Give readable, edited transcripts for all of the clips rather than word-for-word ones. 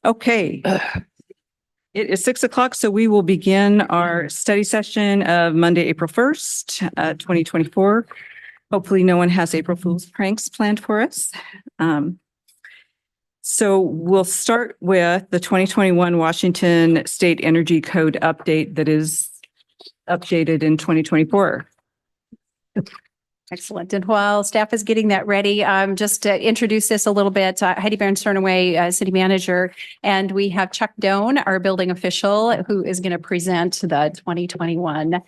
Okay. It is 6 o'clock, so we will begin our study session of Monday, April 1st, 2024. Hopefully no one has April Fool's pranks planned for us. So we'll start with the 2021 Washington State Energy Code update that is updated in 2024. Excellent. And while staff is getting that ready, just to introduce this a little bit, Heidi Barron-Cernaway, City Manager, and we have Chuck Doan, our building official, who is going to present the 2021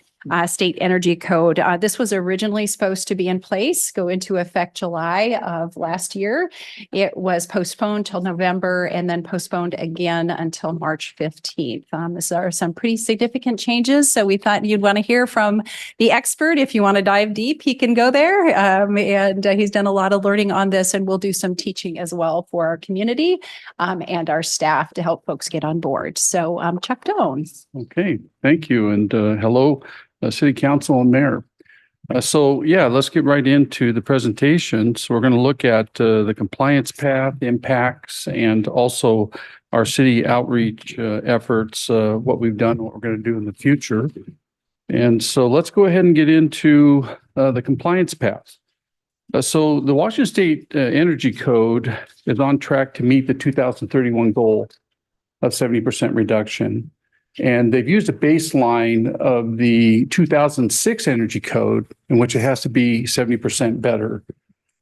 State Energy Code. This was originally supposed to be in place, go into effect July of last year. It was postponed till November and then postponed again until March 15th. These are some pretty significant changes. So we thought you'd want to hear from the expert. If you want to dive deep, he can go there. And he's done a lot of learning on this, and we'll do some teaching as well for our community and our staff to help folks get on board. So Chuck Doan. Okay, thank you. And hello, City Council and Mayor. So yeah, let's get right into the presentation. So we're going to look at the compliance path, impacts, and also our city outreach efforts, what we've done, what we're going to do in the future. And so let's go ahead and get into the compliance path. So the Washington State Energy Code is on track to meet the 2031 goal of 70% reduction. And they've used a baseline of the 2006 Energy Code, in which it has to be 70% better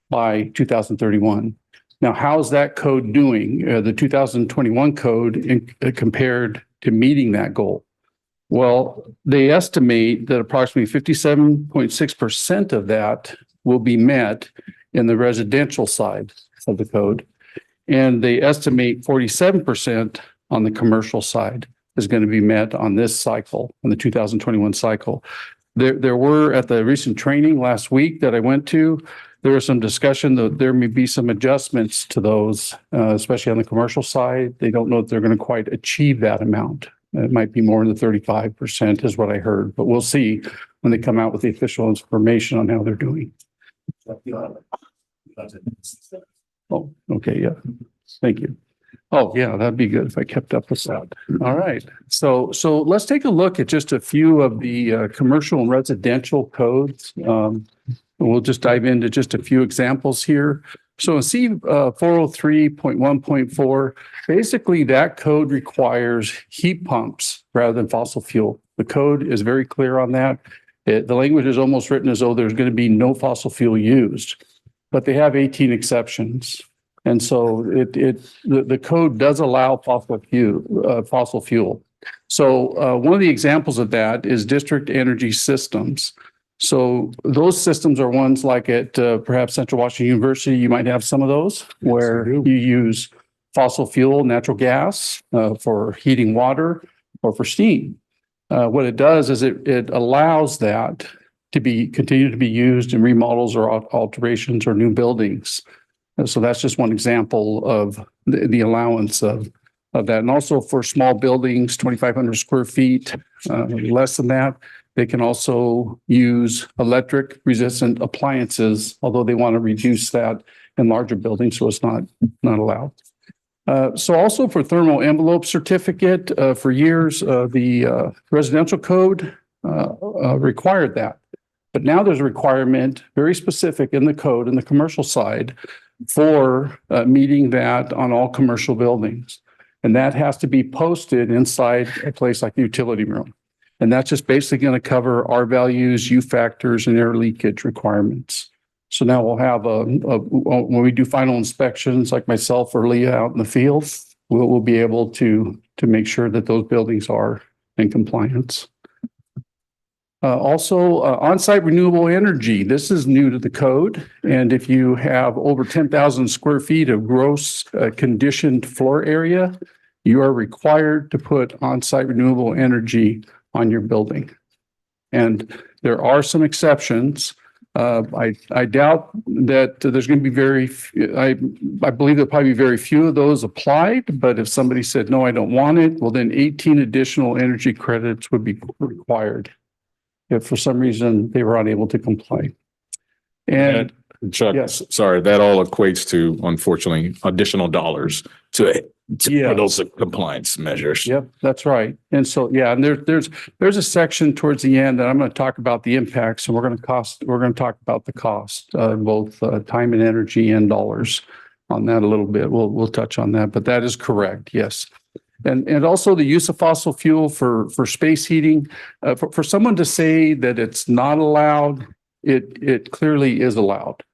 by 2031. Now, how's that code doing? The 2021 code compared to meeting that goal? Well, they estimate that approximately 57.6% of that will be met in the residential side of the code. And they estimate 47% on the commercial side is going to be met on this cycle, on the 2021 cycle. There were, at the recent training last week that I went to, there was some discussion that there may be some adjustments to those, especially on the commercial side. They don't know if they're going to quite achieve that amount. It might be more than the 35% is what I heard, but we'll see when they come out with the official information on how they're doing. Oh, okay, yeah. Thank you. Oh, yeah, that'd be good if I kept up with that. All right. So let's take a look at just a few of the commercial and residential codes. We'll just dive into just a few examples here. So in C 403.1.4, basically that code requires heat pumps rather than fossil fuel. The code is very clear on that. The language is almost written as though there's going to be no fossil fuel used, but they have 18 exceptions. And so the code does allow fossil fuel. So one of the examples of that is district energy systems. So those systems are ones like at perhaps Central Washington University. You might have some of those where you use fossil fuel, natural gas for heating water or for steam. What it does is it allows that to continue to be used in remodels or alterations or new buildings. So that's just one example of the allowance of that. And also for small buildings, 2,500 square feet, less than that, they can also use electric resistant appliances, although they want to reduce that in larger buildings, so it's not allowed. So also for thermal envelope certificate, for years, the residential code required that. But now there's a requirement very specific in the code in the commercial side for meeting that on all commercial buildings. And that has to be posted inside a place like the utility room. And that's just basically going to cover R values, U factors, and air leakage requirements. So now we'll have when we do final inspections, like myself or Leah out in the field, we'll be able to make sure that those buildings are in compliance. Also, on-site renewable energy. This is new to the code. And if you have over 10,000 square feet of gross conditioned floor area, you are required to put on-site renewable energy on your building. And there are some exceptions. I doubt that there's going to be I believe there'll probably be very few of those applied, but if somebody said, no, I don't want it, well, then 18 additional energy credits would be required if for some reason they were unable to comply. And Chuck, Yes. sorry, that all equates to, unfortunately, additional dollars to Yes. for those compliance measures. Yep, that's right. And so, yeah, and there's a section towards the end that I'm going to talk about the impacts, and we're going to talk about the cost, both time and energy and dollars on that a little bit. We'll touch on that, but that is correct. Yes. And also the use of fossil fuel for space heating, for someone to say that it's not allowed, it clearly is allowed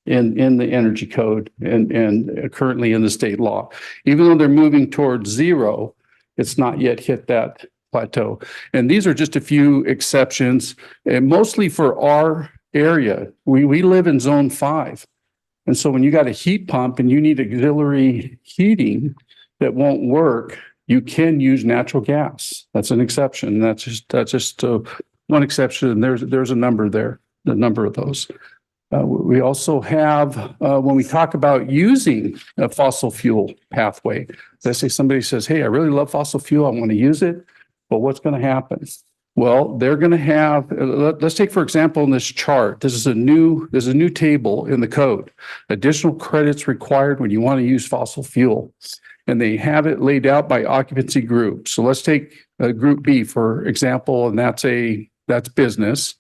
in the energy code and currently in the state law. Even though they're moving towards zero, it's not yet hit that plateau. And these are just a few exceptions, and mostly for our area. We live in zone 5. And so when you got a heat pump and you need auxiliary heating that won't work, you can use natural gas. That's an exception. That's just one exception. And there's a number there, the number of those. We also have, when we talk about using a fossil fuel pathway, let's say somebody says, hey, I really love fossil fuel. I want to use it. But what's going to happen? Well, they're going to have, let's take, for example, in this chart, this is a new table in the code, additional credits required when you want to use fossil fuel. And they have it laid out by occupancy group. So let's take group B, for example, and that's business.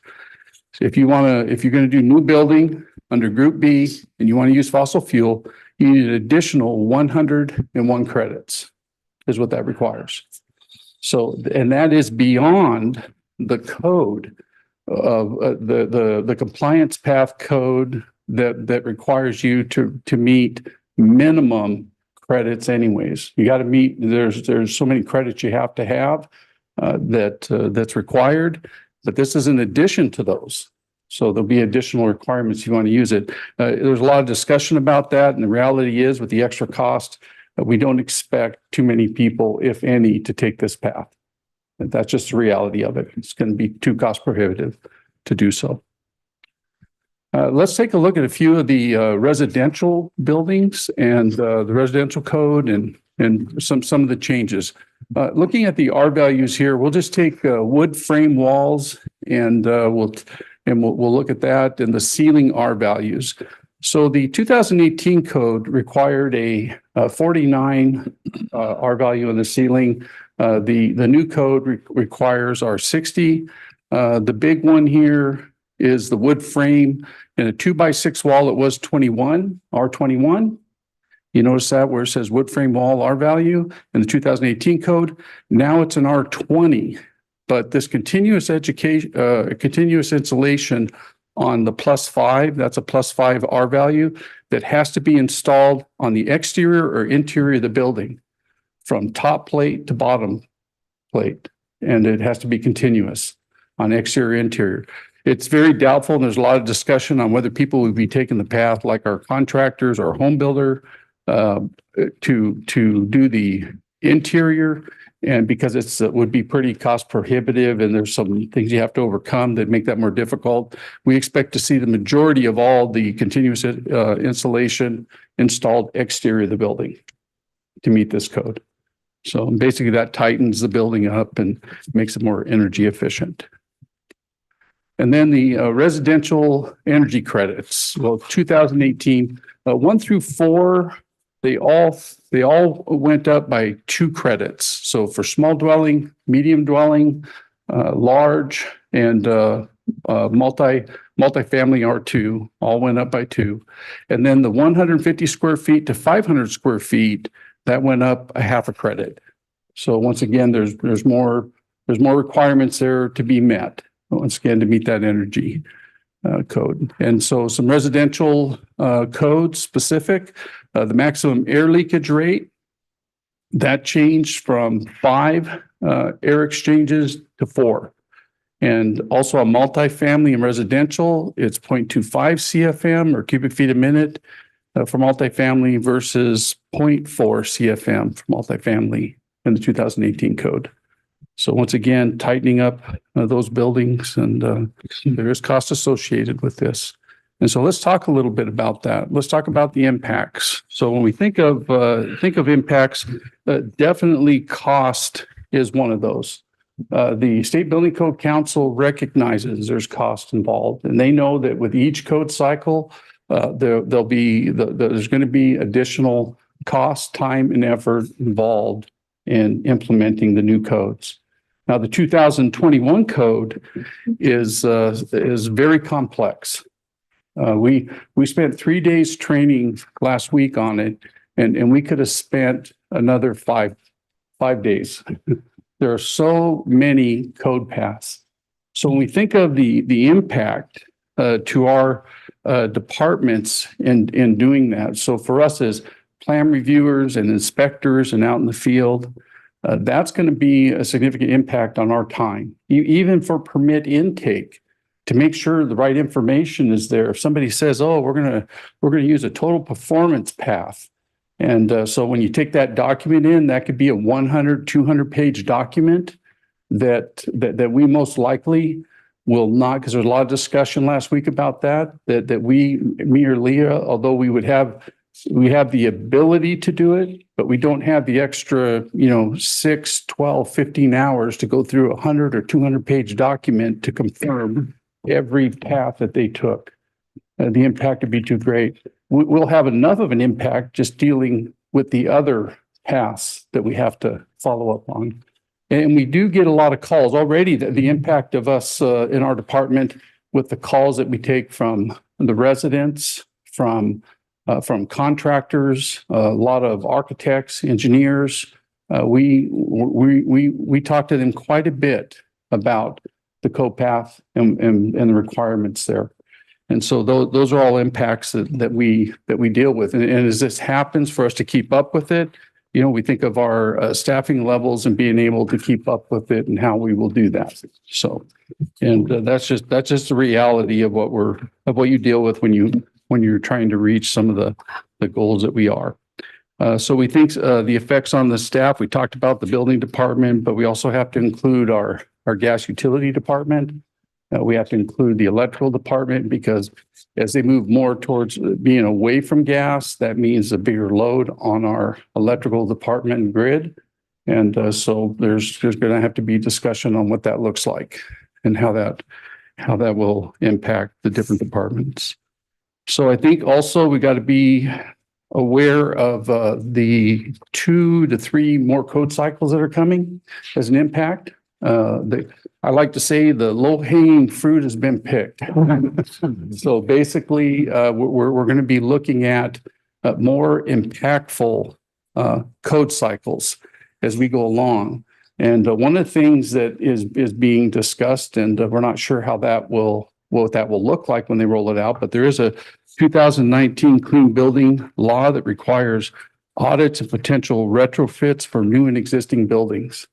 So if you're going to do new building under group B and you want to use fossil fuel, you need an additional 101 credits is what that requires. So, and that is beyond the code of the compliance path code that requires you to meet minimum credits anyways. You got to meet, there's so many credits you have to have that's required, but this is in addition to those. So there'll be additional requirements if you want to use it. There's a lot of discussion about that. And the reality is with the extra cost, we don't expect too many people, if any, to take this path. And that's just the reality of it. It's going to be too cost prohibitive to do so. Let's take a look at a few of the residential buildings and the residential code and some of the changes. Looking at the R values here, we'll just take wood frame walls and we'll look at that and the ceiling R values. So the 2018 code required a 49 R value in the ceiling. The new code requires R60. The big one here is the wood frame in a 2x6 wall. It was 21, R21. You notice that where it says wood frame wall R value in the 2018 code. Now it's an R20, but this continuous insulation on the +5, that's a +5 R value that has to be installed on the exterior or interior of the building from top plate to bottom plate. And it has to be continuous on exterior, interior. It's very doubtful, and there's a lot of discussion on whether people would be taking the path like our contractors or home builder to do the interior. And because it would be pretty cost prohibitive and there's some things you have to overcome that make that more difficult, we expect to see the majority of all the continuous insulation installed exterior of the building to meet this code. So basically that tightens the building up and makes it more energy efficient. And then the residential energy credits, well, 2018, 1 through 4, they all went up by 2 credits. So for small dwelling, medium dwelling, large, and multifamily R2 all went up by 2. And then the 150 square feet to 500 square feet, that went up a half a credit. So once again, there's more requirements there to be met. Once again, to meet that energy code. And so some residential code specific, the maximum air leakage rate, that changed from 5 air exchanges to 4. And also a multifamily and residential, it's 0.25 CFM or cubic feet a minute for multifamily versus 0.4 CFM for multifamily in the 2018 code. So once again, tightening up those buildings, and there is cost associated with this. And so let's talk a little bit about that. Let's talk about the impacts. So when we think of impacts, definitely cost is one of those. The State Building Code Council recognizes there's cost involved, and they know that with each code cycle, there's going to be additional cost, time, and effort involved in implementing the new codes. Now, the 2021 code is very complex. We spent 3 days training last week on it, and we could have spent another five days. There are so many code paths. So when we think of the impact to our departments in doing that, so for us as plan reviewers and inspectors and out in the field, that's going to be a significant impact on our time, even for permit intake, to make sure the right information is there. If somebody says, "Oh, we're going to use a total performance path," and so when you take that document in, that could be a 100, 200-page document that we most likely will not, because there's a lot of discussion last week about that me or Leah, although we have the ability to do it, but we don't have the extra, 6, 12, 15 hours to go through 100 or 200-page document to confirm every path that they took. The impact would be too great. We'll have enough of an impact just dealing with the other paths that we have to follow up on. And we do get a lot of calls already. The impact of us in our department with the calls that we take from the residents, from contractors, a lot of architects, engineers. We talk to them quite a bit about the code path and the requirements there. And so those are all impacts that we deal with. And as this happens, for us to keep up with it, we think of our staffing levels and being able to keep up with it and how we will do that. So, and that's just the reality of what you deal with when you're trying to reach some of the goals that we are. So we think the effects on the staff, we talked about the building department, but we also have to include our gas utility department. We have to include the electrical department, because as they move more towards being away from gas, that means a bigger load on our electrical department and grid. And so there's going to have to be discussion on what that looks like and how that will impact the different departments. So I think also we got to be aware of the 2 to 3 more code cycles that are coming as an impact. I like to say the low-hanging fruit has been picked. So basically, we're going to be looking at more impactful code cycles as we go along. And one of the things that is being discussed, and we're not sure what that will look like when they roll it out, but there is a 2019 Clean Building Law that requires audits and potential retrofits for new and existing buildings.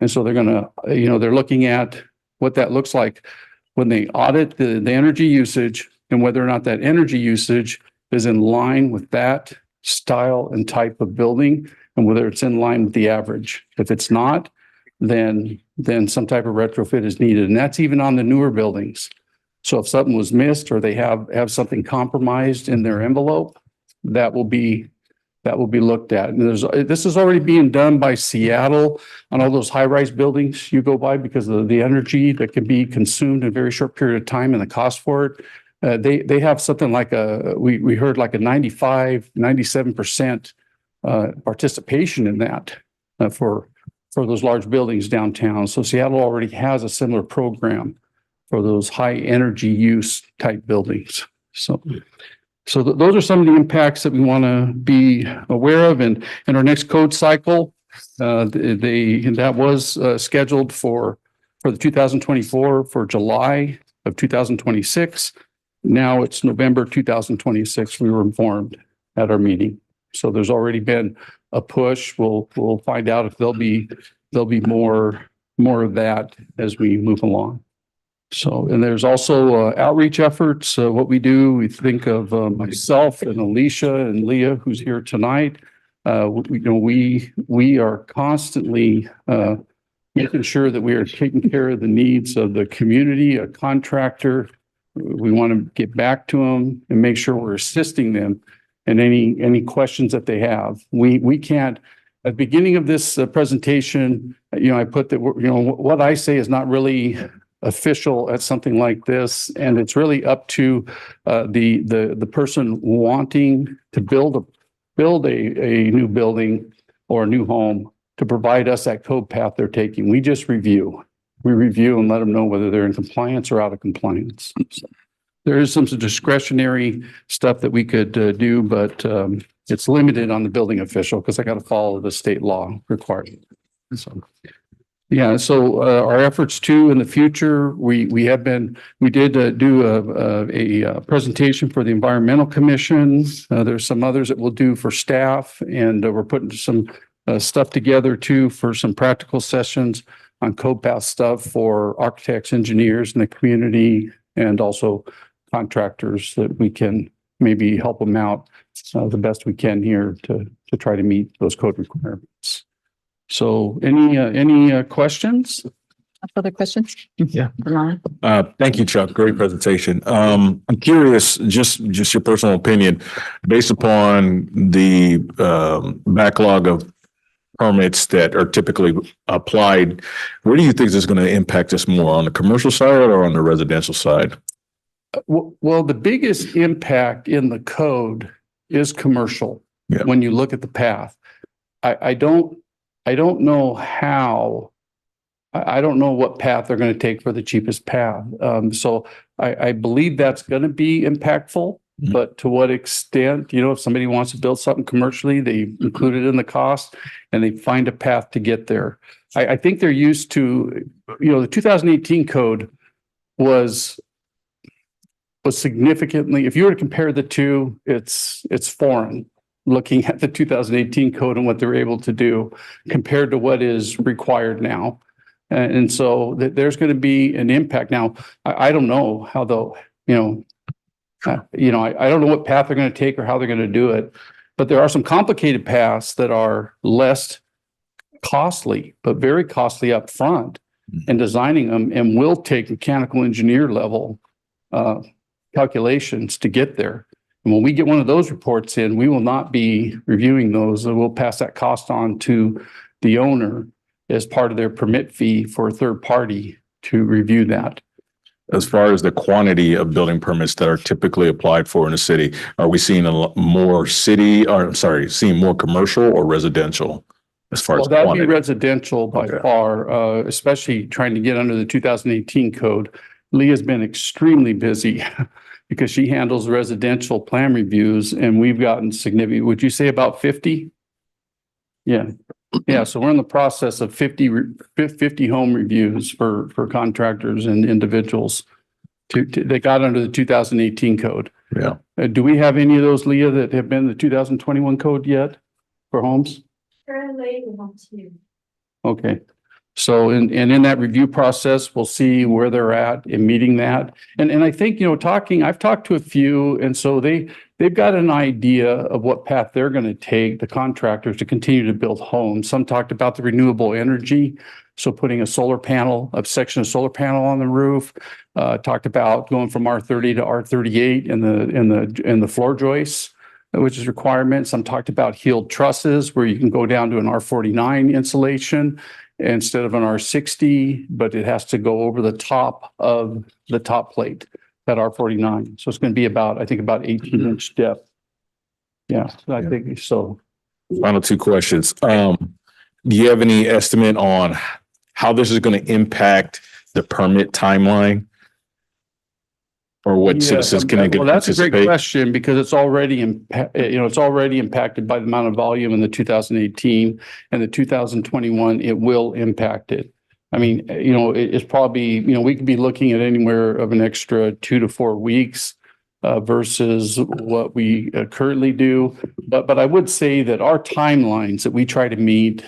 And so they're going to, they're looking at what that looks like when they audit the energy usage and whether or not that energy usage is in line with that style and type of building, and whether it's in line with the average. If it's not, then some type of retrofit is needed. And that's even on the newer buildings. So if something was missed or they have something compromised in their envelope, that will be looked at. And this is already being done by Seattle on all those high-rise buildings you go by, because of the energy that can be consumed in a very short period of time and the cost for it. They have something like we heard like a 95, 97% participation in that for those large buildings downtown. So Seattle already has a similar program for those high energy use type buildings. So those are some of the impacts that we want to be aware of. And in our next code cycle, that was scheduled for the 2024 for July of 2026. Now it's November 2026. We were informed at our meeting. So there's already been a push. We'll find out if there'll be more of that as we move along. So, and there's also outreach efforts. What we do, we think of myself and Alicia and Leah, who's here tonight. We are constantly making sure that we are taking care of the needs of the community, a contractor. We want to get back to them and make sure we're assisting them in any questions that they have. We can't. At the beginning of this presentation, I put that what I say is not really official at something like this, and it's really up to the person wanting to build a new building or a new home to provide us that code path they're taking. We just review. We review and let them know whether they're in compliance or out of compliance. So there is some discretionary stuff that we could do, but it's limited on the building official because I got to follow the state law requirement. So, yeah, so our efforts too in the future, we did do a presentation for the Environmental Commission. There's some others that we'll do for staff, and we're putting some stuff together too for some practical sessions on code path stuff for architects, engineers in the community, and also contractors that we can maybe help them out the best we can here to try to meet those code requirements. So any questions? Further questions? Yeah. Ron? Thank you, Chuck. Great presentation. I'm curious, just your personal opinion, based upon the backlog of permits that are typically applied, where do you think this is going to impact us more, on the commercial side or on the residential side? Well, the biggest impact in the code is commercial. Yeah. When you look at the path, I don't know how. I don't know what path they're going to take for the cheapest path. So I believe that's going to be impactful, Mhm. but to what extent, if somebody wants to build something commercially, they include it in the cost and they find a path to get there. I think they're used to, the 2018 code was significantly, if you were to compare the two, it's foreign looking at the 2018 code and what they're able to do compared to what is required now. And so there's going to be an impact. Now, I don't know how they'll, I don't know what path they're going to take or how they're going to do it, but there are some complicated paths that are less costly, but very costly up front in designing them, and will take mechanical engineer level calculations to get there. And when we get one of those reports in, we will not be reviewing those, and we'll pass that cost on to the owner as part of their permit fee for a third party to review that. As far as the quantity of building permits that are typically applied for in the city, are we seeing a lot more seeing more commercial or residential as far Well, as that'd be quantity? residential by Okay. far, especially trying to get under the 2018 code. Leah's been extremely busy because she handles residential plan reviews, and we've gotten significant, would you say about 50? Yeah. Yeah. So we're in the process of 50 home reviews for contractors and individuals that got under the 2018 code. Yeah. Do we have any of those, Leah, that have been the 2021 code yet for homes? Currently, we want to. Okay. So in that review process, we'll see where they're at in meeting that. And I think, I've talked to a few, and so they've got an idea of what path they're going to take, the contractors, to continue to build homes. Some talked about the renewable energy. So putting a section of solar panel on the roof, talked about going from R30 to R38 in the floor joists, which is requirement. Some talked about heeled trusses where you can go down to an R49 insulation instead of an R60, but it has to go over the top of the top plate, that R49. So it's going to be about 18-inch depth. Yeah, I think so. Final two questions. Do you have any estimate on how this is going to impact the permit timeline? Or what citizens can Well, that's a great anticipate? question because it's already impacted by the amount of volume in the 2018 and the 2021. It will impact it. I mean, it's probably, we could be looking at anywhere of an extra 2 to 4 weeks versus what we currently do. But I would say that our timelines that we try to meet,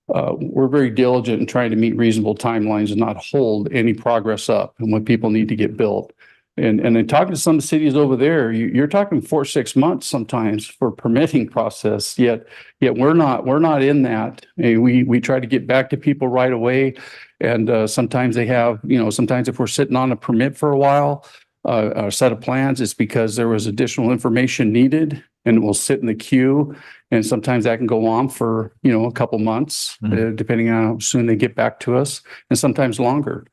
we're very diligent in trying to meet reasonable timelines and not hold any progress up and what people need to get built. And then talking to some cities over there, you're talking 4 or 6 months sometimes for permitting process. Yet we're not in that. We try to get back to people right away. And sometimes they have, sometimes if we're sitting on a permit for a while, a set of plans, it's because there was additional information needed and it will sit in the queue. And sometimes that can go on for, a couple months, depending on how soon they get back to us, and sometimes longer.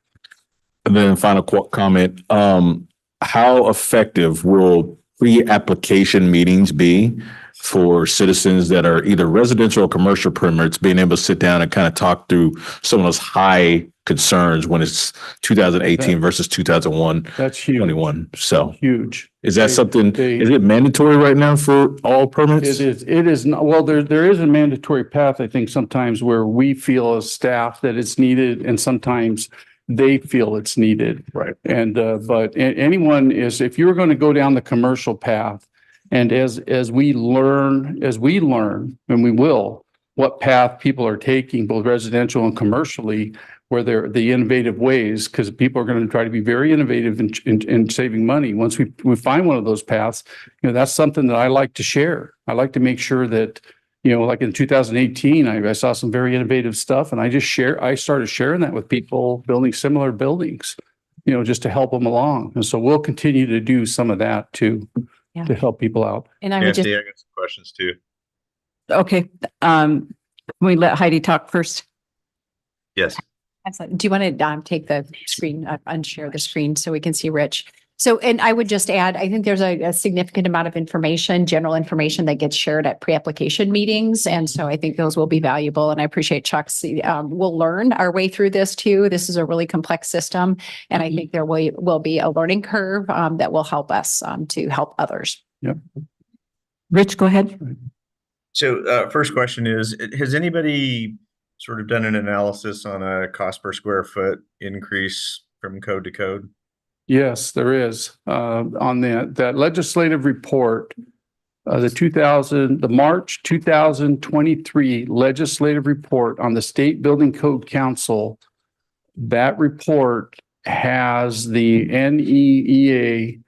And then final comment, how effective will pre-application meetings be for citizens that are either residential or commercial permits, being able to sit down and kind of talk through some of those high concerns when it's 2018 versus 2001, That's huge. 21. So Huge. is that They- something, they- is it mandatory right now for all permits? It is not, well, there is a mandatory path, I think, sometimes where we feel as staff that it's needed and sometimes they feel it's needed. Right. And, but anyone is, if you're going to go down the commercial path and as we learn, and we will, what path people are taking, both residential and commercially, where they're the innovative ways, because people are going to try to be very innovative in saving money. Once we find one of those paths, that's something that I like to share. I like to make sure that, like in 2018, I saw some very innovative stuff and I started sharing that with people building similar buildings, just to help them along. And so we'll continue to do some of that to help people out. And I would just, Anthony, I got some questions too. Okay, can we let Heidi talk first? Yes. excellent. Do you want to take the screen, unshare the screen so we can see Rich? So, and I would just add, I think there's a significant amount of information, general information that gets shared at pre-application meetings. And so I think those will be valuable. And I appreciate Chuck's, we'll learn our way through this too. This is a really complex system. And I think there will be a learning curve that will help us to help others. Rich, go ahead. So first question is, has anybody sort of done an analysis on a cost per square foot increase from code to code? Yes, there is. On that legislative report, the March 2023 legislative report on the State Building Code Council, that report has the NEEA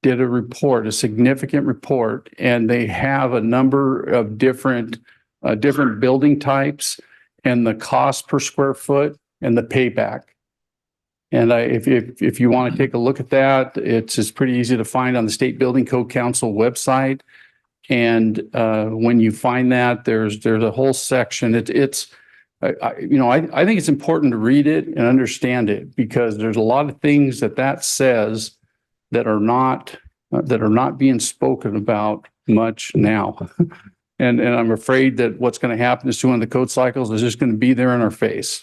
did a report, a significant report, and they have a number of different building types and the cost per square foot and the payback. And if you want to take a look at that, it's pretty easy to find on the State Building Code Council website. And when you find that, there's a whole section. I think it's important to read it and understand it because there's a lot of things that says that are not being spoken about much now. And I'm afraid that what's going to happen is one of the code cycles is just going to be there in our face.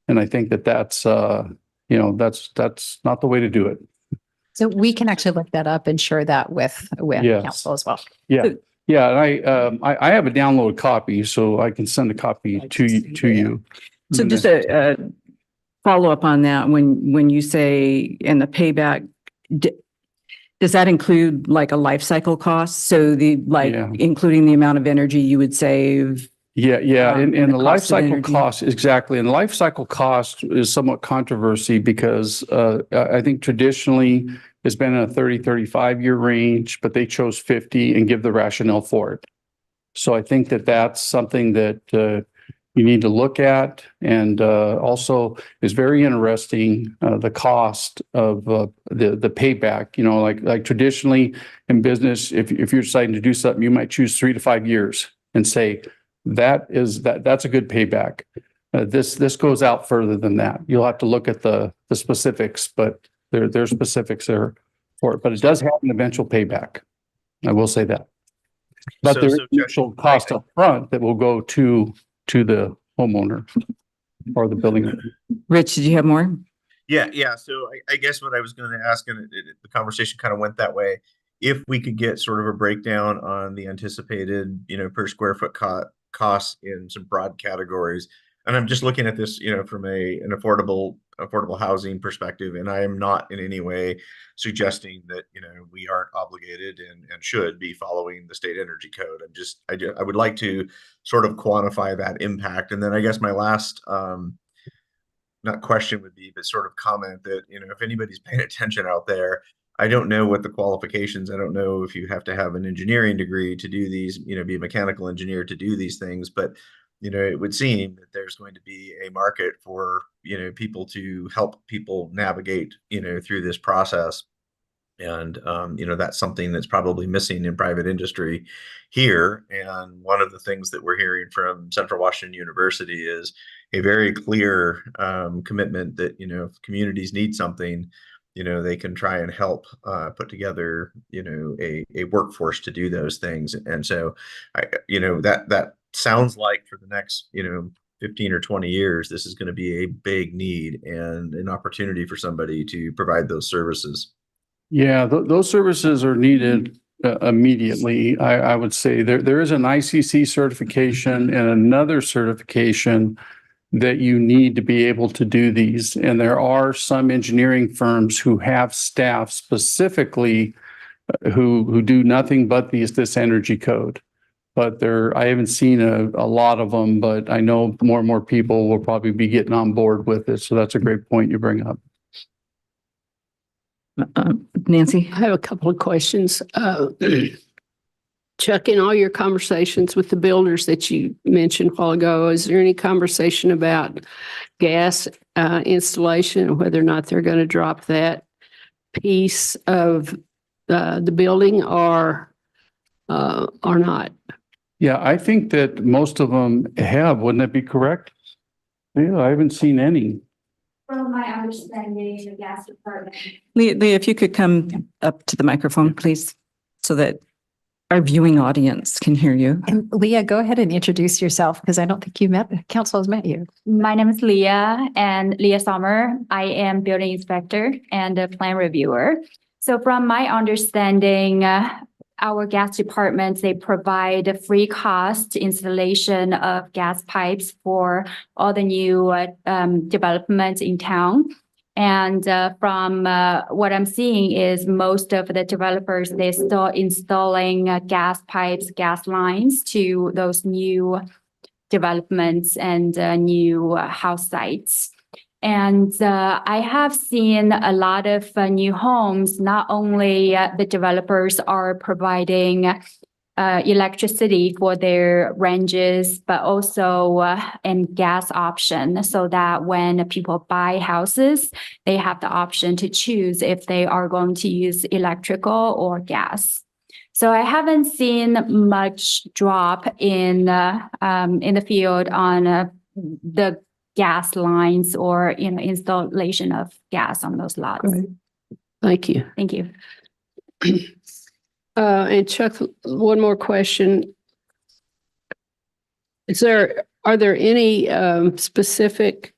And I think that's not the way to do it. So we can actually look that up and share that with Yes. council as well. Yeah. Yeah. And I have a downloaded copy, so I can send a copy to you. So just a follow up on that, when you say in the payback, does that include like a life cycle cost? So Yeah. including the amount of energy you would save? Yeah. And and the the life cost of cycle energy. cost, exactly. And life cycle cost is somewhat controversy because I think traditionally it's been in a 35-year range, but they chose 50 and give the rationale for it. So I think that's something that you need to look at. And also is very interesting, the cost of the payback, like traditionally in business, if you're deciding to do something, you might choose 3 to 5 years and say, that's a good payback. This goes out further than that. You'll have to look at the specifics, but there's specifics there for it, but it does have an eventual payback. I will say that. But there's initial cost up front that will go to the homeowner or the building owner. Rich, did you have more? Yeah. So I guess what I was going to ask, and the conversation kind of went that way. If we could get sort of a breakdown on the anticipated, per square foot costs in some broad categories. And I'm just looking at this, from an affordable housing perspective. And I am not in any way suggesting that, we aren't obligated and should be following the state energy code. I would like to sort of quantify that impact. And then I guess my last, not question would be, but sort of comment that, if anybody's paying attention out there, I don't know what the qualifications, I don't know if you have to have an engineering degree to do these, be a mechanical engineer to do these things, but it would seem that there's going to be a market for, people to help people navigate, through this process. And, that's something that's probably missing in private industry here. And one of the things that we're hearing from Central Washington University is a very clear commitment that, if communities need something, they can try and help put together, a workforce to do those things. And so, that sounds like for the next, 15 or 20 years, this is going to be a big need and an opportunity for somebody to provide those services. Yeah, those services are needed immediately. I would say there is an ICC certification and another certification that you need to be able to do these. And there are some engineering firms who have staff specifically who do nothing but this energy code. But I haven't seen a lot of them, but I know more and more people will probably be getting on board with it. So that's a great point you bring up. Nancy? I have a couple of questions. Chuck, in all your conversations with the builders that you mentioned a while ago, is there any conversation about gas installation and whether or not they're going to drop that piece of the building or not? Yeah, I think that most of them have. Wouldn't that be correct? Yeah, I haven't seen any. From my understanding, the gas department. Leah, if you could come up to the microphone, please, so that our viewing audience can hear you. And Leah, go ahead and introduce yourself because I don't think council has met you. My name is Leah and Leah Sommer. I am building inspector and a plan reviewer. So from my understanding, our gas departments, they provide a free cost installation of gas pipes for all the new developments in town. And from what I'm seeing is most of the developers, they're still installing gas pipes, gas lines to those new developments and new house sites. And I have seen a lot of new homes. Not only the developers are providing electricity for their ranges, but also a gas option so that when people buy houses, they have the option to choose if they are going to use electrical or gas. So I haven't seen much drop in the field on the gas lines or installation of gas on those lots. Great. Thank you. Thank you. And Chuck, one more question. Are there any specific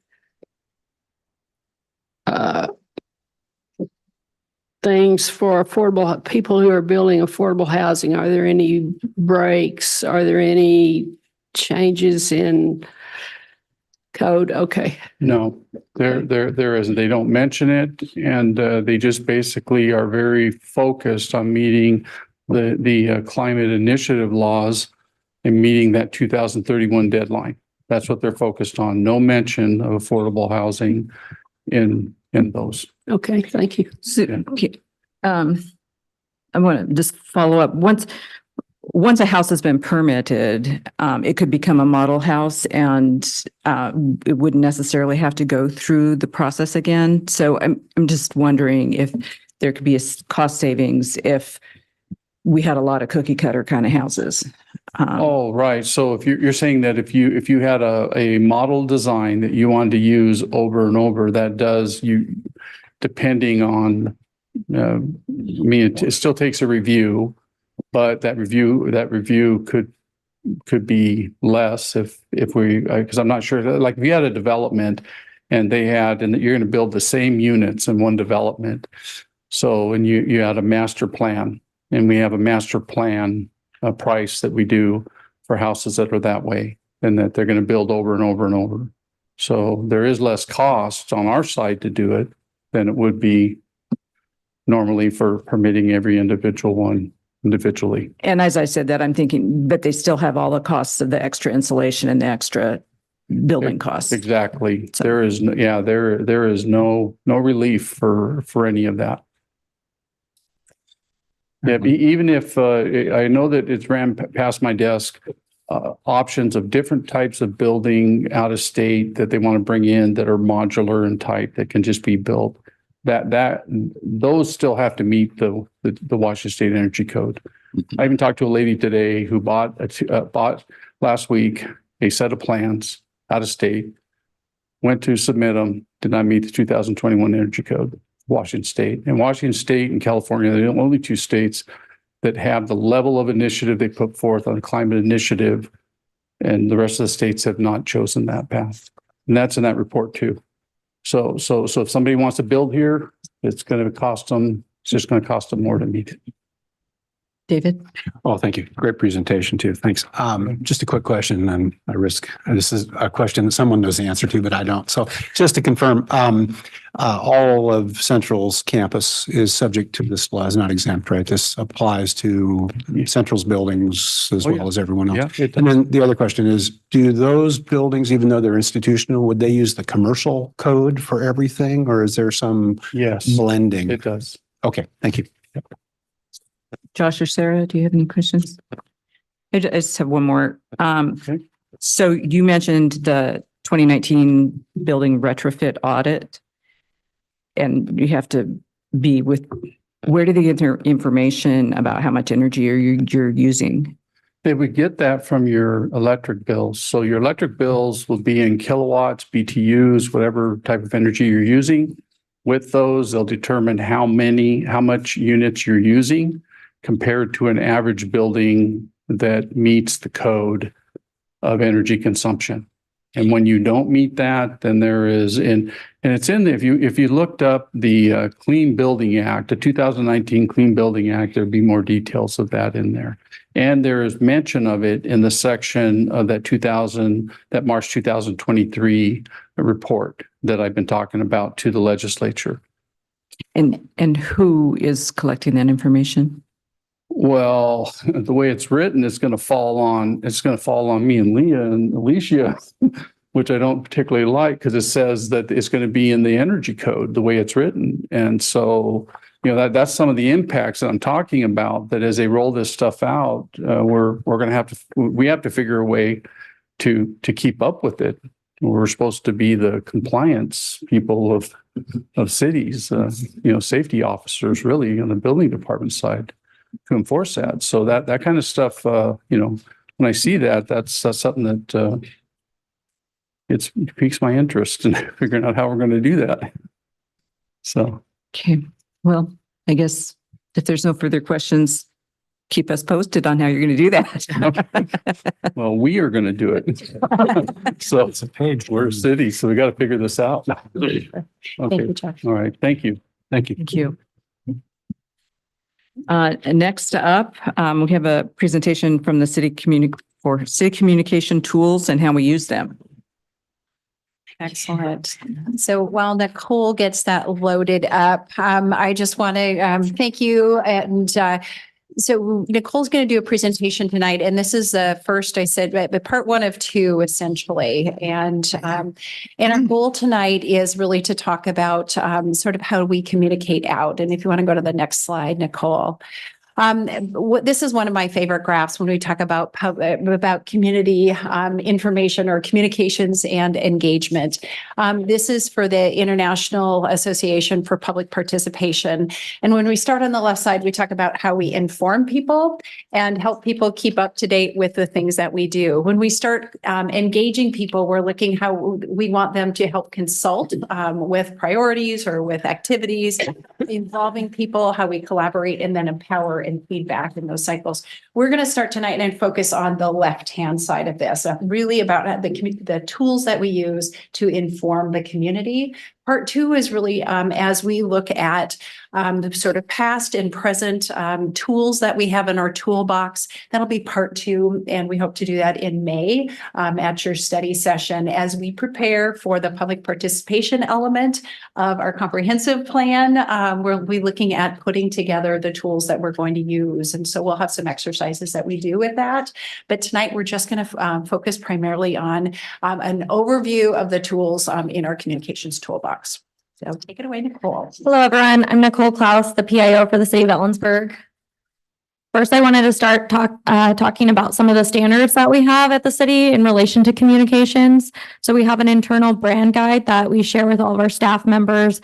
things for affordable people who are building affordable housing? Are there any breaks? Are there any changes in code? Okay. No, there isn't. They don't mention it, and they just basically are very focused on meeting the climate initiative laws and meeting that 2031 deadline. That's what they're focused on. No mention of affordable housing in those. Okay. Thank you. So, okay, I want to just follow up. Once a house has been permitted, it could become a model house and it wouldn't necessarily have to go through the process again. So I'm just wondering if there could be a cost savings if we had a lot of cookie cutter kind of houses. Oh, right. So if you're saying that if you had a model design that you wanted to use over and over, that does depending on, it still takes a review, but that review could be less if we, because I'm not sure, like if you had a development and you're going to build the same units in one development. So, and you had a master plan, and we have a master plan price that we do for houses that are that way, and that they're going to build over and over and over. So there is less cost on our side to do it than it would be normally for permitting every individual one individually. And as I said that, I'm thinking, but they still have all the costs of the extra insulation and the extra building costs. Exactly. So- There is no relief for any of that. Yeah, even if I know that it's ran past my desk, options of different types of building out of state that they want to bring in that are modular in type that can just be built. those still have to meet the Washington State Energy Code. I even talked to a lady today who bought last week a set of plans out of state, went to submit them, did not meet the 2021 Energy Code, Washington State. And Washington State and California are the only two states that have the level of initiative they put forth on the climate initiative. And the rest of the states have not chosen that path. And that's in that report too. So if somebody wants to build here, it's just going to cost them more to meet it. David? Oh, thank you. Great presentation too. Thanks. Just a quick question, and I risk, this is a question that someone knows the answer to, but I don't. So just to confirm, all of Central's campus is subject to this law, is not exempt, right? This applies to Central's buildings as well as everyone else. Yeah, And then the other question is, do those buildings, even though they're institutional, would they use the commercial code for everything, or is there some yes, blending? it does. Okay, thank you. Josh or Sarah, do you have any questions? I just have one more. Okay. So you mentioned the 2019 building retrofit audit. And you have to be with, where do they get their information about how much energy you're using? They would get that from your electric bills. So your electric bills will be in kilowatts, BTUs, whatever type of energy you're using. With those, they'll determine how much units you're using compared to an average building that meets the code of energy consumption. And when you don't meet that, then there is and it's in there. If you looked up the Clean Building Act, the 2019 Clean Building Act, there'd be more details of that in there. And there is mention of it in the section of that March 2023 report that I've been talking about to the legislature. And who is collecting that information? Well, the way it's written, it's going to fall on me and Leah and Alicia, which I don't particularly like because it says that it's going to be in the energy code, the way it's written. And so, that's some of the impacts that I'm talking about, that as they roll this stuff out, we're going to we have to figure a way to keep up with it. We're supposed to be the compliance people of cities, safety officers really on the building department side, to enforce that. So that kind of stuff, when I see that, that's something that it piques my interest in figuring out how we're going to do that. So. Okay, well, I guess if there's no further questions, keep us posted on how you're going to do that. Well, we are going to do it. So it's a page. We're a city, so we got to figure this out. Okay. Thank you, Josh. All right. Thank you. Thank you. Thank you. Next up, we have a presentation from the city communication tools and how we use them. Excellent. So while Nicole gets that loaded up, I just want to thank you. And so Nicole's going to do a presentation tonight, and this is the first, I said, but part one of two, essentially. And our goal tonight is really to talk about sort of how we communicate out. And if you want to go to the next slide, Nicole. This is one of my favorite graphs when we talk about community information or communications and engagement. This is for the International Association for Public Participation. And when we start on the left side, we talk about how we inform people and help people keep up to date with the things that we do. When we start engaging people, we're looking how we want them to help consult with priorities or with activities, involving people, how we collaborate and then empower and feedback in those cycles. We're going to start tonight and focus on the left-hand side of this, really about the tools that we use to inform the community. Part two is really as we look at the sort of past and present tools that we have in our toolbox. That'll be part two, and we hope to do that in May at your study session as we prepare for the public participation element of our comprehensive plan. We'll be looking at putting together the tools that we're going to use, and so we'll have some exercises that we do with that. But tonight we're just going to focus primarily on an overview of the tools in our communications toolbox. So take it away, Nicole. Hello, everyone. I'm Nicole Klaus, the PIO for the city of Ellensburg. First, I wanted to start talking about some of the standards that we have at the city in relation to communications. So we have an internal brand guide that we share with all of our staff members.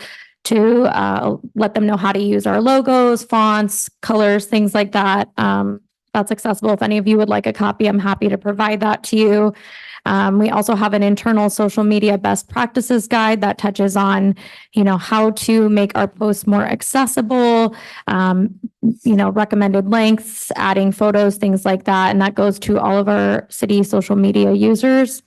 to let them know how to use our logos, fonts, colors, things like that. That's accessible. If any of you would like a copy, I'm happy to provide that to you. We also have an internal social media best practices guide that touches on, how to make our posts more accessible, recommended lengths, adding photos, things like that. And that goes to all of our city social media users.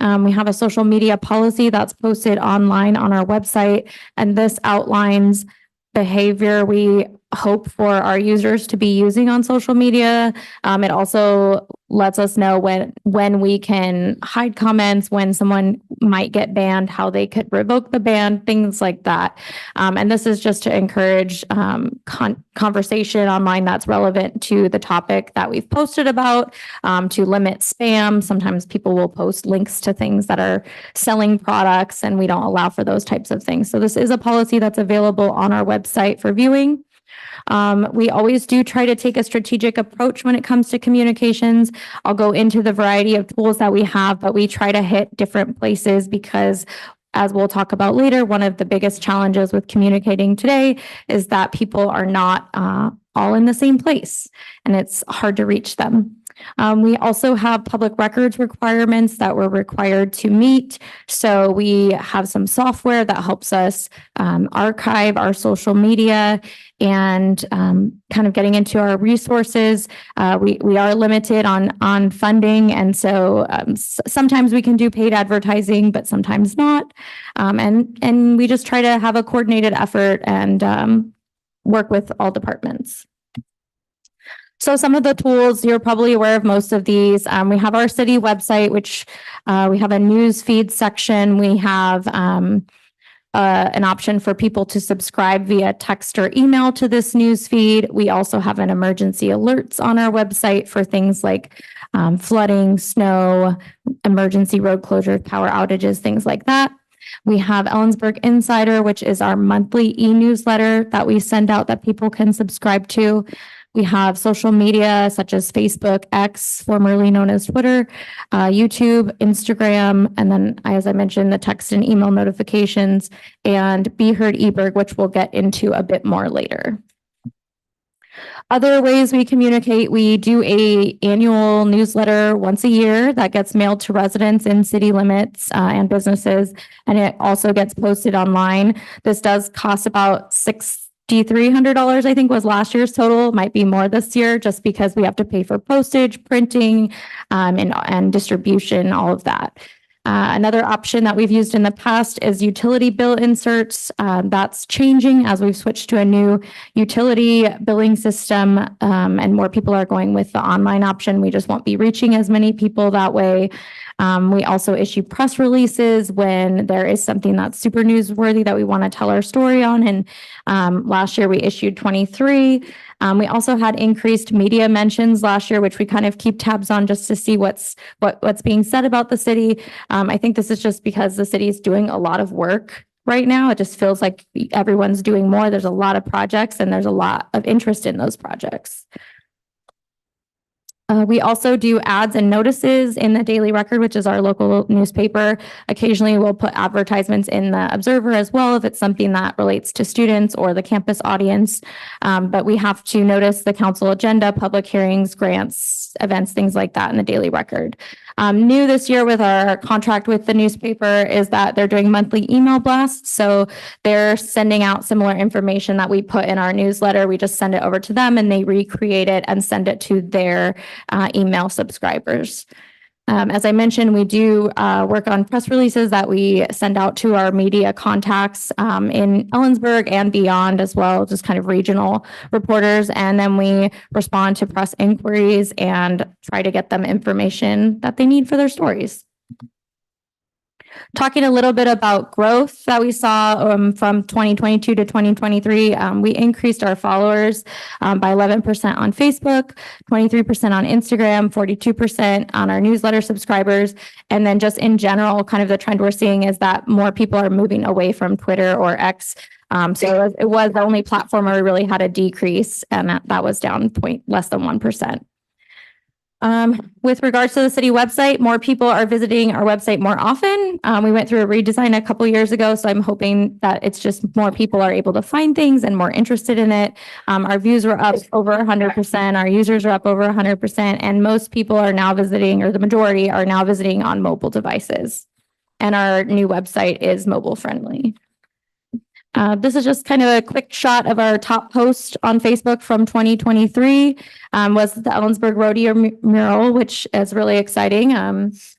We have a social media policy that's posted online on our website, and this outlines behavior we hope for our users to be using on social media. It also lets us know when we can hide comments, when someone might get banned, how they could revoke the ban, things like that. And this is just to encourage conversation online that's relevant to the topic that we've posted about, to limit spam. Sometimes people will post links to things that are selling products, and we don't allow for those types of things. So this is a policy that's available on our website for viewing. We always do try to take a strategic approach when it comes to communications. I'll go into the variety of tools that we have, but we try to hit different places because, as we'll talk about later, one of the biggest challenges with communicating today is that people are not all in the same place, and it's hard to reach them. We also have public records requirements that we're required to meet. So we have some software that helps us archive our social media, and kind of getting into our resources. We are limited on funding, and so sometimes we can do paid advertising, but sometimes not. And we just try to have a coordinated effort and work with all departments. So some of the tools, you're probably aware of most of these. We have our city website, which we have a news feed section. We have an option for people to subscribe via text or email to this news feed. We also have an emergency alerts on our website for things like flooding, snow, emergency road closures, power outages, things like that. We have Ellensburg Insider, which is our monthly e-newsletter that we send out that people can subscribe to. We have social media such as Facebook, X, formerly known as Twitter, YouTube, Instagram, and then, as I mentioned, the text and email notifications, and Be Heard eBerg, which we'll get into a bit more later. Other ways we communicate, we do an annual newsletter once a year that gets mailed to residents in city limits and businesses, and it also gets posted online. This does cost about $6,300, I think was last year's total, might be more this year, just because we have to pay for postage, printing, and distribution, all of that. Another option that we've used in the past is utility bill inserts. That's changing as we've switched to a new utility billing system, and more people are going with the online option. We just won't be reaching as many people that way. We also issue press releases when there is something that's super newsworthy that we want to tell our story on. And last year we issued 23. We also had increased media mentions last year, which we kind of keep tabs on just to see what's being said about the city. I think this is just because the city is doing a lot of work right now. It just feels like everyone's doing more. There's a lot of projects, and there's a lot of interest in those projects. We also do ads and notices in the Daily Record, which is our local newspaper. Occasionally, we'll put advertisements in the Observer as well if it's something that relates to students or the campus audience. But we have to notice the council agenda, public hearings, grants, events, things like that in the Daily Record. New this year with our contract with the newspaper is that they're doing monthly email blasts. So they're sending out similar information that we put in our newsletter. We just send it over to them, and they recreate it and send it to their email subscribers. As I mentioned, we do work on press releases that we send out to our media contacts in Ellensburg and beyond as well, just kind of regional reporters. And then we respond to press inquiries and try to get them information that they need for their stories. Talking a little bit about growth that we saw from 2022 to 2023, we increased our followers by 11% on Facebook, 23% on Instagram, 42% on our newsletter subscribers. And then just in general, kind of the trend we're seeing is that more people are moving away from Twitter or X. So it was the only platform where we really had a decrease, and that was down less than 1%. With regards to the city website, more people are visiting our website more often. We went through a redesign a couple years ago, so I'm hoping that it's just more people are able to find things and more interested in it. Our views were up over 100%, our users are up over 100%, and most people are now visiting, or the majority are now visiting on mobile devices. And our new website is mobile friendly. This is just kind of a quick shot of our top post on Facebook from 2023, was the Ellensburg Rodeo mural, which is really exciting.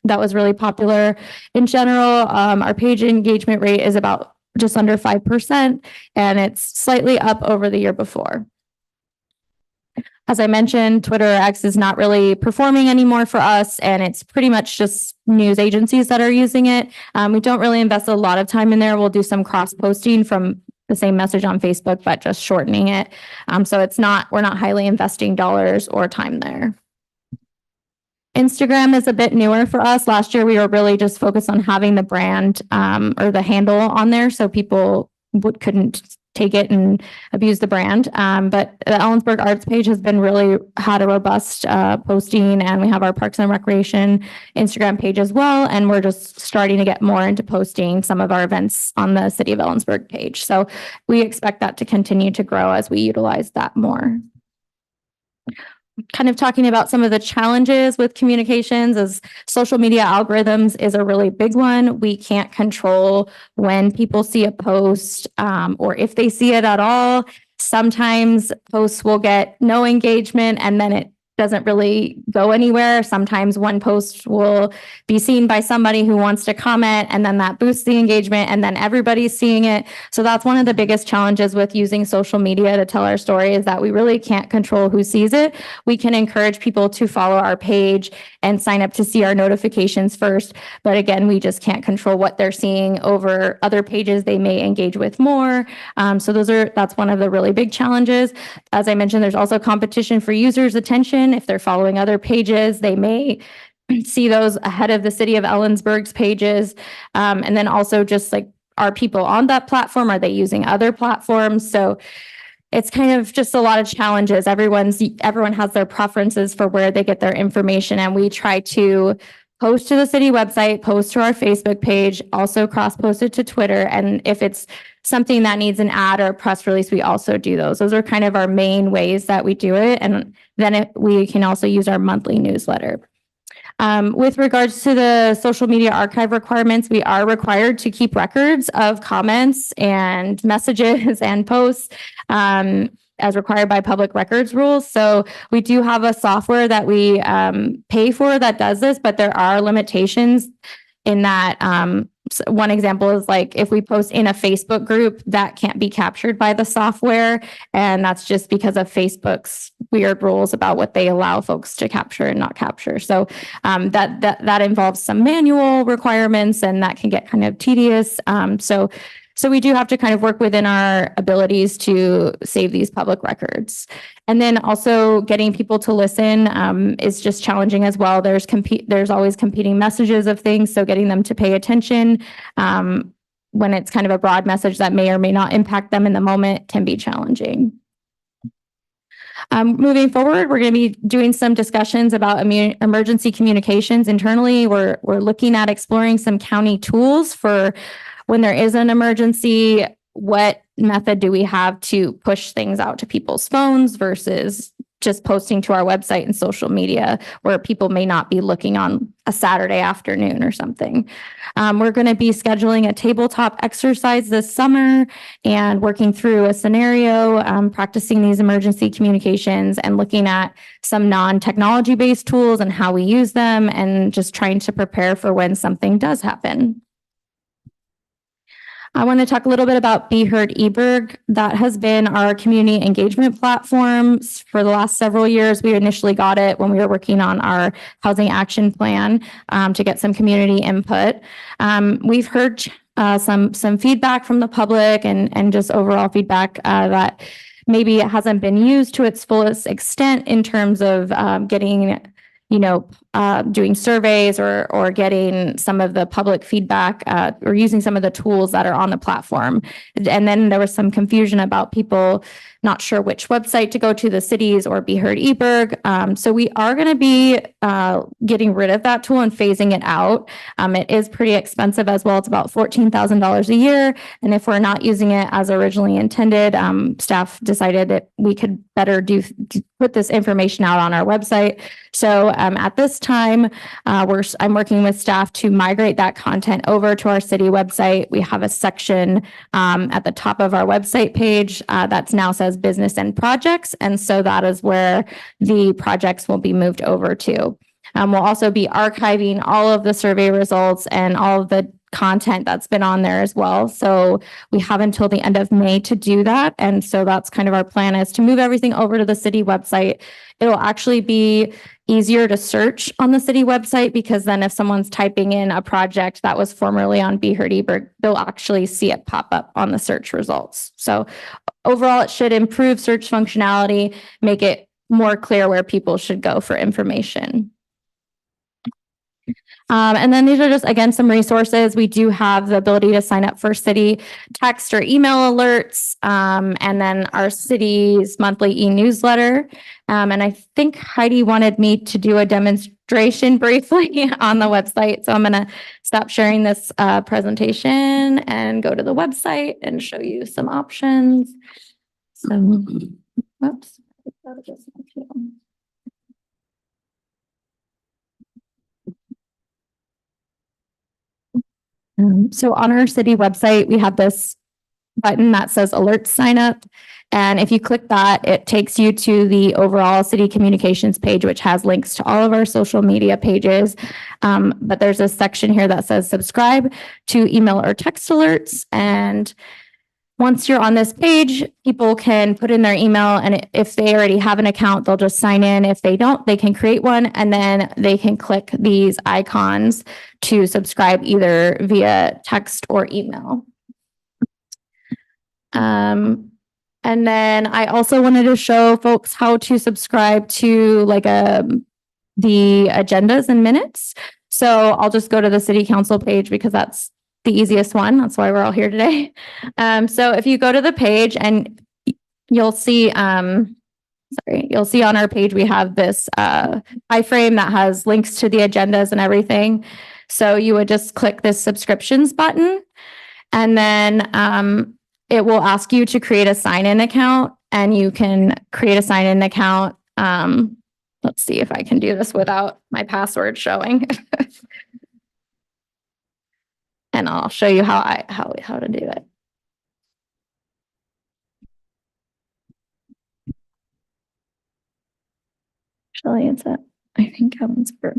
That was really popular. In general, our page engagement rate is about just under 5%, and it's slightly up over the year before. As I mentioned, Twitter X is not really performing anymore for us, and it's pretty much just news agencies that are using it. We don't really invest a lot of time in there. We'll do some cross posting from the same message on Facebook, but just shortening it. So we're not highly investing dollars or time there. Instagram is a bit newer for us. Last year, we were really just focused on having the brand or the handle on there, so people couldn't take it and abuse the brand. But the Ellensburg Arts page has been really had a robust posting, and we have our Parks and Recreation Instagram page as well. And we're just starting to get more into posting some of our events on the City of Ellensburg page. So we expect that to continue to grow as we utilize that more. Kind of talking about some of the challenges with communications is social media algorithms is a really big one. We can't control when people see a post or if they see it at all. Sometimes posts will get no engagement and then it doesn't really go anywhere. Sometimes one post will be seen by somebody who wants to comment, and then that boosts the engagement, and then everybody's seeing it. So that's one of the biggest challenges with using social media to tell our story, is that we really can't control who sees it. We can encourage people to follow our page and sign up to see our notifications first. But again, we just can't control what they're seeing over other pages they may engage with more. So that's one of the really big challenges. As I mentioned, there's also competition for users' attention. If they're following other pages, they may see those ahead of the City of Ellensburg's pages. And then also just like, are people on that platform? Are they using other platforms? So it's kind of just a lot of challenges. Everyone has their preferences for where they get their information, and we try to post to the city website, post to our Facebook page, also cross-post it to Twitter. And if it's something that needs an ad or a press release, we also do those. Those are kind of our main ways that we do it. And then we can also use our monthly newsletter. With regards to the social media archive requirements, we are required to keep records of comments and messages and posts as required by public records rules. So we do have a software that we pay for that does this, but there are limitations in that. One example is like if we post in a Facebook group, that can't be captured by the software. And that's just because of Facebook's weird rules about what they allow folks to capture and not capture. So that involves some manual requirements, and that can get kind of tedious. So we do have to kind of work within our abilities to save these public records. And then also getting people to listen is just challenging as well. There's always competing messages of things, so getting them to pay attention when it's kind of a broad message that may or may not impact them in the moment can be challenging. Moving forward, we're going to be doing some discussions about emergency communications internally. We're looking at exploring some county tools for when there is an emergency. What method do we have to push things out to people's phones versus just posting to our website and social media where people may not be looking on a Saturday afternoon or something. We're going to be scheduling a tabletop exercise this summer and working through a scenario, practicing these emergency communications and looking at some non-technology based tools and how we use them, and just trying to prepare for when something does happen. I want to talk a little bit about Be Heard eBurgh. That has been our community engagement platform for the last several years. We initially got it when we were working on our housing action plan to get some community input. We've heard some feedback from the public and just overall feedback that maybe it hasn't been used to its fullest extent in terms of getting doing surveys or getting some of the public feedback or using some of the tools that are on the platform. And then there was some confusion about people not sure which website to go to, the cities or Be Heard eBerg. So we are going to be getting rid of that tool and phasing it out. It is pretty expensive as well. It's about $14,000 a year. And if we're not using it as originally intended, staff decided that we could better put this information out on our website. So at this time, I'm working with staff to migrate that content over to our city website. We have a section at the top of our website page that now says business and projects. And so that is where the projects will be moved over to. We'll also be archiving all of the survey results and all of the content that's been on there as well. So we have until the end of May to do that. And so that's kind of our plan, is to move everything over to the city website. It'll actually be easier to search on the city website, because then if someone's typing in a project that was formerly on Be Heard eBerg, they'll actually see it pop up on the search results. So overall, it should improve search functionality, make it more clear where people should go for information. And then these are just, again, some resources. We do have the ability to sign up for city text or email alerts, and then our city's monthly e-newsletter. And I think Heidi wanted me to do a demonstration briefly on the website. So I'm going to stop sharing this presentation and go to the website and show you some options. So, whoops. So on our city website, we have this button that says alert sign up. And if you click that, it takes you to the overall city communications page, which has links to all of our social media pages. But there's a section here that says subscribe to email or text alerts. And once you're on this page, people can put in their email, and if they already have an account, they'll just sign in. If they don't, they can create one, and then they can click these icons to subscribe either via text or email. And then I also wanted to show folks how to subscribe to the agendas and minutes. So I'll just go to the city council page because that's the easiest one. That's why we're all here today. So if you go to the page, and you'll see, you'll see on our page, we have this iframe that has links to the agendas and everything. So you would just click this subscriptions button, and then it will ask you to create a sign-in account, and you can create a sign-in account. Let's see if I can do this without my password showing. And I'll show you how to do it. Actually, I think that one's for.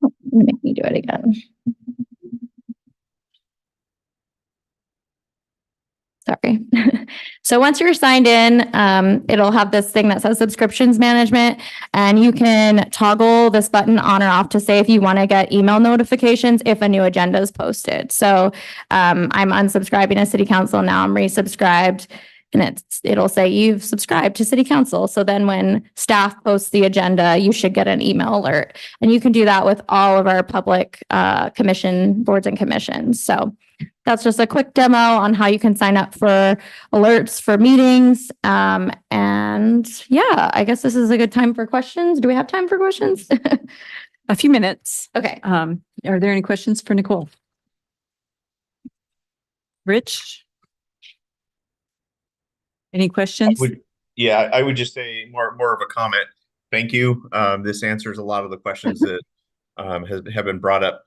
Oh, make me do it again. Sorry. So once you're signed in, it'll have this thing that says subscriptions management, and you can toggle this button on or off to say if you want to get email notifications if a new agenda is posted. So I'm unsubscribing to city council. Now I'm resubscribed, and it'll say you've subscribed to city council. So then when staff posts the agenda, you should get an email alert. And you can do that with all of our public commission boards and commissions. So that's just a quick demo on how you can sign up for alerts for meetings. And yeah, I guess this is a good time for questions. Do we have time for questions? A few minutes. Okay. Are there any questions for Nicole? Rich? Any questions? I would just say more of a comment. Thank you. This answers a lot of the questions that have been brought up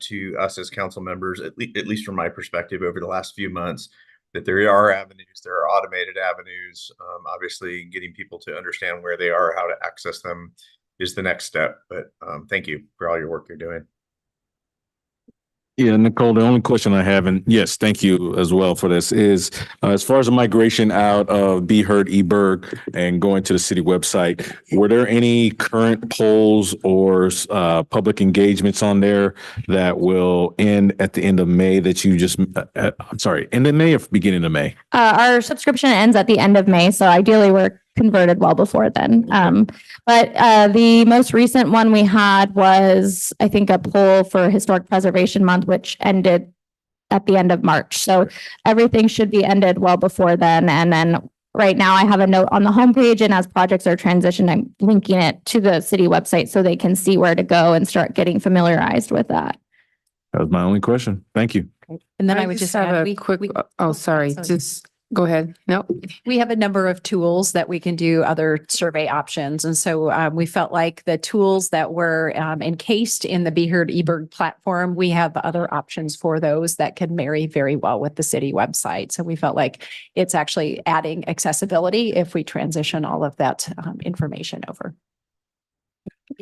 to us as council members, at least from my perspective over the last few months, that there are avenues, there are automated avenues. Obviously, getting people to understand where they are, how to access them is the next step. But thank you for all your work you're doing. Yeah, Nicole, the only question I have, and yes, thank you as well for this, is as far as the migration out of Be Heard eBerg and going to the city website, were there any current polls or public engagements on there that will end at the end of May that you just, I'm sorry, end of May or beginning of May? Our subscription ends at the end of May, so ideally we're converted well before then. But the most recent one we had was, I think, a poll for Historic Preservation Month, which ended at the end of March. So everything should be ended well before then. And then right now I have a note on the homepage, and as projects are transitioned, I'm linking it to the city website so they can see where to go and start getting familiarized with that. That was my only question. Thank you. And then I would just have add, a quick, oh, sorry, just go ahead. No, we have a number of tools that we can do other survey options. And so we felt like the tools that were encased in the Be Heard eBerg platform, we have other options for those that can marry very well with the city website. So we felt like it's actually adding accessibility if we transition all of that information over.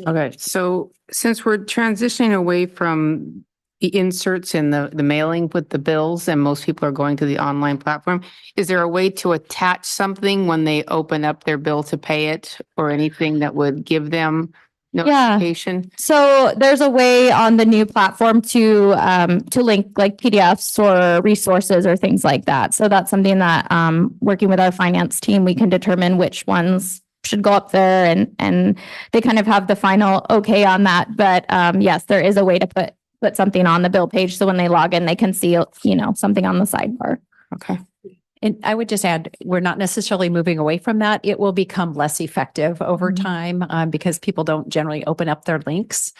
okay. So since we're transitioning away from the inserts in the mailing with the bills and most people are going to the online platform, is there a way to attach something when they open up their bill to pay it or anything that would give them notification? So there's a way on the new platform to link like PDFs or resources or things like that. So that's something that working with our finance team, we can determine which ones should go up there, and they kind of have the final okay on that. But yes, there is a way to put something on the bill page. So when they log in, they can see, something on the sidebar. Okay. And I would just add, we're not necessarily moving away from that. It will become less effective over time because people don't generally open up their links.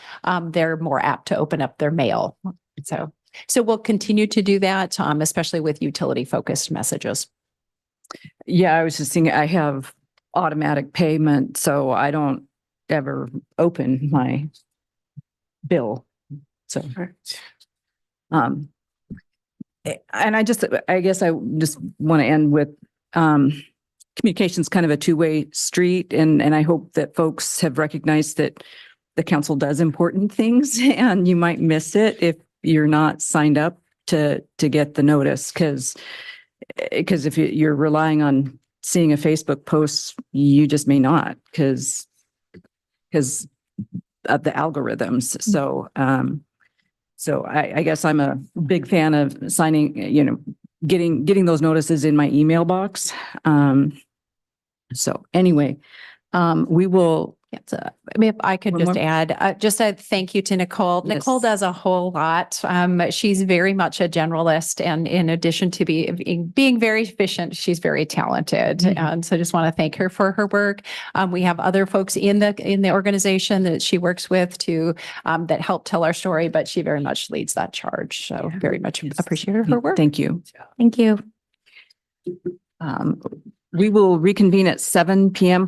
They're more apt to open up their mail. So we'll continue to do that, especially with utility focused messages. Yeah, I was just thinking, I have automatic payment, so I don't ever open my bill. So, and I guess I just want to end with, communication's kind of a two-way street. And I hope that folks have recognized that the council does important things and you might miss it if you're not signed up to get the notice. Because if you're relying on seeing a Facebook post, you just may not because of the algorithms. So I guess I'm a big fan of signing, getting those notices in my email box. So anyway, we will. If I could One just more. add, just a thank you to Nicole. Yes. Nicole does a whole lot. She's very much a generalist, and in addition to being very efficient, she's very talented. And so I just want to thank her for her work. We have other folks in the organization that she works with that help tell our story, but she very much leads that charge. So very much appreciate her work. Thank you. Thank you. We will reconvene at 7 p.m.